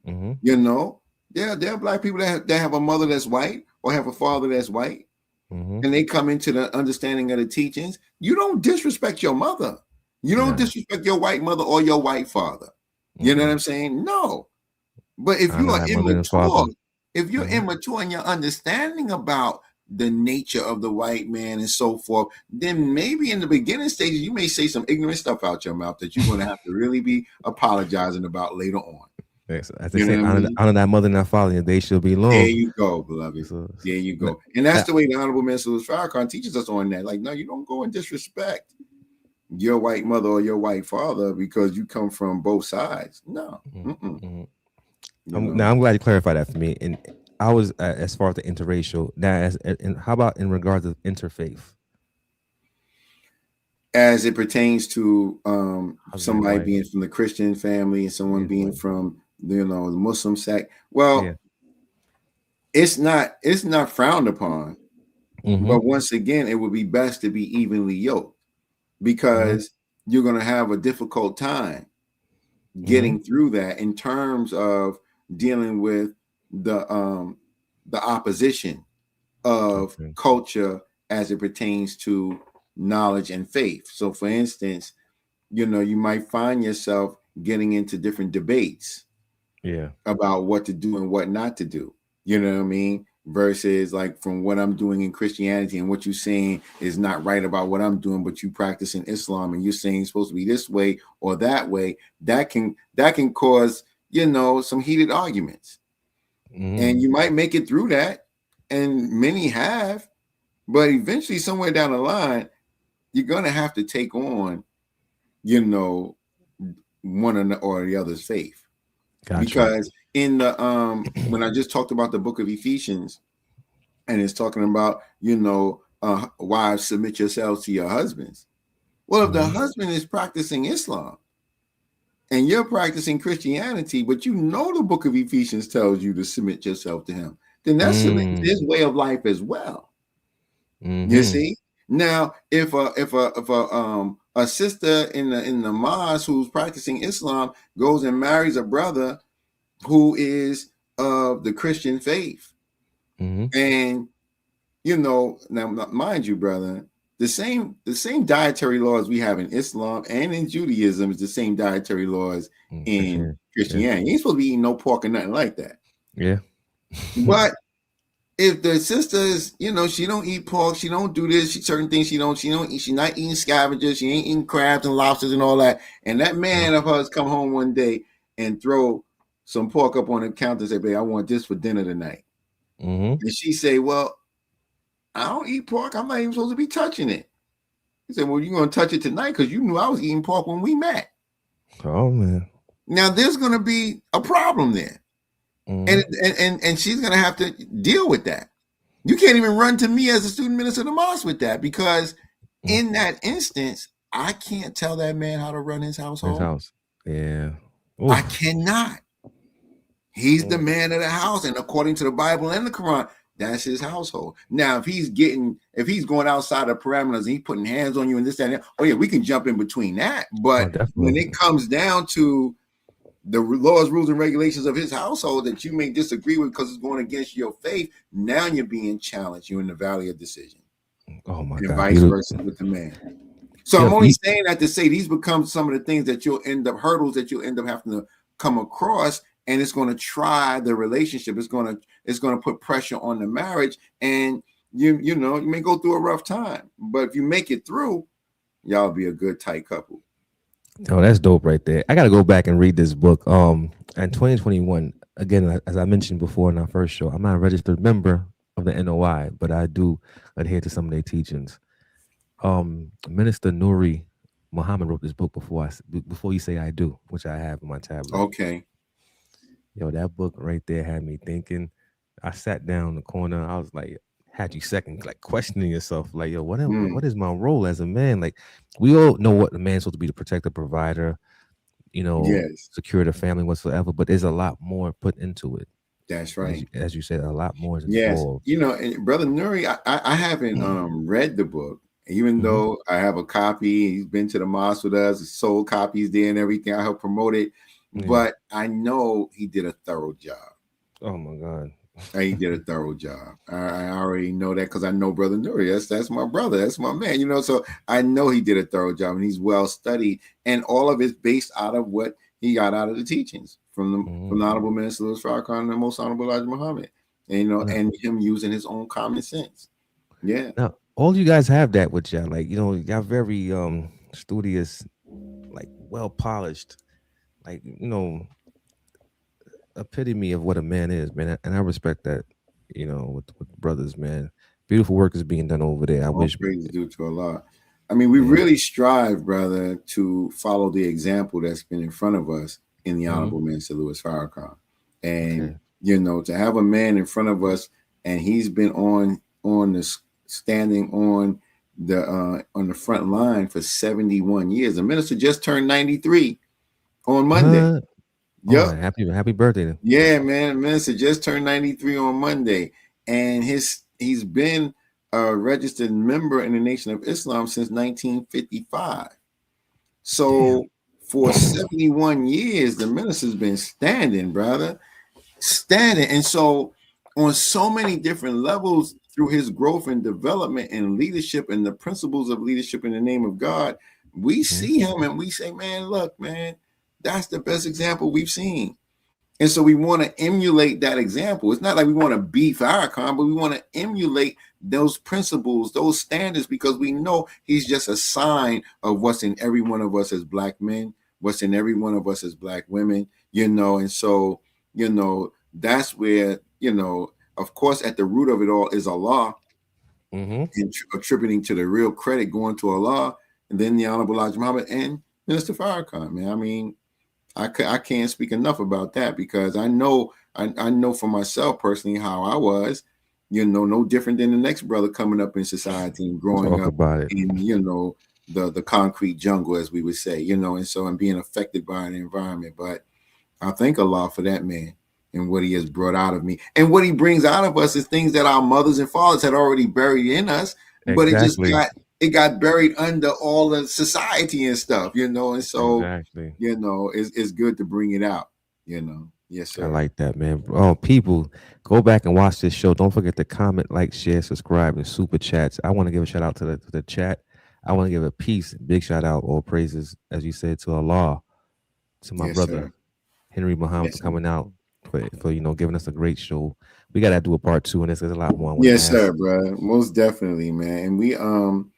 There are Black people that have a mother that's white or have a father that's white. And they come into the understanding of the teachings. You don't disrespect your mother. You don't disrespect your white mother or your white father. You know what I'm saying? No. But if you are immature, immature in your understanding about the nature of the white man and so forth, then maybe in the beginning stages, you may say some ignorant stuff out your mouth that you're going to have to really be apologizing about later on. Yes, as they say, honor thy mother and thy father, and they shall be long. There you go, beloved. There you go. And that's the way the Honorable Minister Farrakhan teaches us on that. Like, no, you don't go and disrespect your white mother or your white father because you come from both sides. No. Now, I'm glad you clarified that for me. And I was, as far as the interracial, now, and how about in regards to interfaith? As it pertains to somebody being from the Christian family and someone being from the Muslim sect, it's not frowned upon. But once again, it would be best to be evenly yoked, because you're going to have a difficult time getting through that in terms of dealing with the opposition of culture as it pertains to knowledge and faith. So for instance, you might find yourself getting into different debates about what to do and what not to do. You know what I mean? Versus like from what I'm doing in Christianity and what you're saying is not right about what I'm doing, but you practice in Islam and you're saying it's supposed to be this way or that way. That can cause, some heated arguments. And you might make it through that, and many have, but eventually somewhere down the line, you're going to have to take on, one or the other's faith. Gotcha. Because in the when I just talked about the book of Ephesians, and it's talking about, wives, submit yourselves to your husbands. Well, if the husband is practicing Islam and you're practicing Christianity, but the book of Ephesians tells you to submit yourself to him, then that's his way of life as well. You see? Now, if a sister in the mosque who's practicing Islam goes and marries a brother who is of the Christian faith, and now mind you, brother, the same dietary laws we have in Islam and in Judaism is the same dietary laws in Christianity. You ain't supposed to be eating no pork or nothing like that. Yeah. But if the sister is, she don't eat pork, she don't do this, certain things she don't eat, she's not eating scavengers, she ain't eating crabs and lobsters and all that. And that man of hers come home one day and throw some pork up on the counter and say, babe, I want this for dinner tonight. And she say, well, I don't eat pork. I'm not even supposed to be touching it. He said, well, you're going to touch it tonight because you knew I was eating pork when we met. Oh, man. Now, there's going to be a problem there. And she's going to have to deal with that. You can't even run to me as a student minister of the mosque with that, because in that instance, I can't tell that man how to run his household. His house. Yeah. Oof. I cannot. He's the man of the house. And according to the Bible and the Quran, that's his household. Now, if he's going outside the parameters and he's putting hands on you and this, that, and that, oh yeah, we can jump in between that. But when it comes down to the laws, rules, and regulations of his household that you may disagree with because it's going against your faith, now you're being challenged. You're in the valley of decision. Oh my and God. Vice versa with the man. So I'm only saying that to say these become some of the things that hurdles that you'll end up having to come across, and it's going to try the relationship. It's going to put pressure on the marriage, and you may go through a rough time, but if you make it through, y'all be a good tight couple. Oh, that's dope right there. I got to go back and read this book. In 2021, again, as I mentioned before in our first show, I'm not a registered member of the NOI, but I do adhere to some of their teachings. Minister Nuri Muhammad wrote this book before you say I do, which I have in my tablet. Okay. Yo, that book right there had me thinking. I sat down in the corner. I was like, had you second, like questioning yourself, like, yo, what is my role as a man? Like, we all know what the man's supposed to be, the protector, provider, secure the family, whatsoever. But there's a lot more put into it. That's right. As you said, a lot more is involved. Yes. And Brother Nuri, I haven't read the book, even though I have a copy. He's been to the mosque with us, sold copies there and everything. I helped promote it. But I know he did a thorough job. Oh my God. He did a thorough job. I already know that because I know Brother Nuri. That's my brother. That's my man. So I know he did a thorough job, and he's well studied, and all of it's based out of what he got out of the teachings from the Honorable Minister Louis Farrakhan and the Most Honorable Elijah Muhammad, and and him using his own common sense. Yeah. Now, all you guys have that with y'all, like y'all very studious, like well polished, like epitome of what a man is, man. And I respect that, with brothers, man. Beautiful work is being done over there. I wish praise is due to Allah. I mean, we really strive, brother, to follow the example that's been in front of us in the Honorable Minister Louis Farrakhan. And to have a man in front of us, and he's been standing on the front line for 71 years. The minister just turned 93 on Monday. Yep. Oh, happy birthday. Yeah, man. Minister just turned 93 on Monday. And he's been a registered member in the Nation of Islam since 1955. So for 71 years, the minister's been standing, brother. Standing. And so on so many different levels through his growth and development and leadership and the principles of leadership in the name of God, we see him and we say, man, look, man, that's the best example we've seen. And so we want to emulate that example. It's not like we want to be Farrakhan, but we want to emulate those principles, those standards, because we know he's just a sign of what's in every one of us as Black men, what's in every one of us as Black women, and so, that's where, of course, at the root of it all is Allah, and attributing to the real credit going to Allah, and then the Honorable Elijah Muhammad and Minister Farrakhan, man. I mean, I can't speak enough about that, because I know for myself personally how I was, no different than the next brother coming up in society and growing up in, the concrete jungle, as we would say, and being affected by an environment. But I thank Allah for that man and what he has brought out of me. And what he brings out of us is things that our mothers and fathers had already buried in us, but it got buried under all the society and stuff, and so, it's good to bring it out, Yes, sir. I like that, man. Oh, people, go back and watch this show. Don't forget to comment, like, share, subscribe, and super chats. I want to give a shout out to the chat. I want to give a big shout out, all praises, as you said, to Allah, to my brother, Henry Muhammad, for coming out, for giving us a great show. We got to do a part 2, and there's a lot more. Yes, sir, bro. Most definitely, man. And we, I'm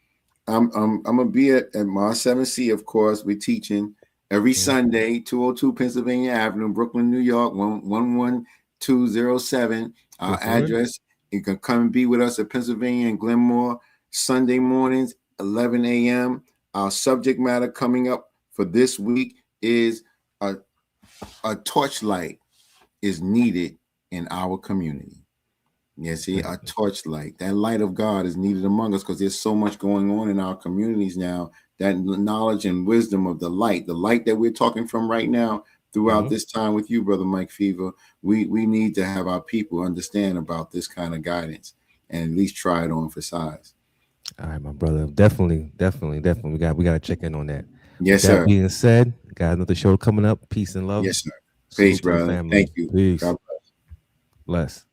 gonna be at my 7C, of course. We're teaching every Sunday, 202 Pennsylvania Avenue, Brooklyn, New York, 11207. Our address You can come and be with us at Pennsylvania and Glenmore Sunday mornings, 11 a.m. Our subject matter coming up for this week is a torchlight is needed in our community. Yeah, see, a torchlight. That light of God is needed among us because there's so much going on in our communities now. That knowledge and wisdom of the light that we're talking from right now throughout this time with you, Brother Mike Fever, we need to have our people understand about this kind of guidance and at least try it on for size. All right, my brother. Definitely. We got to check in on that. Yes, With that sir. being said, got another show coming up. Peace and love. Yes, sir. Salute Peace, to the brother. family. Thank you. Peace. God bless. Bless.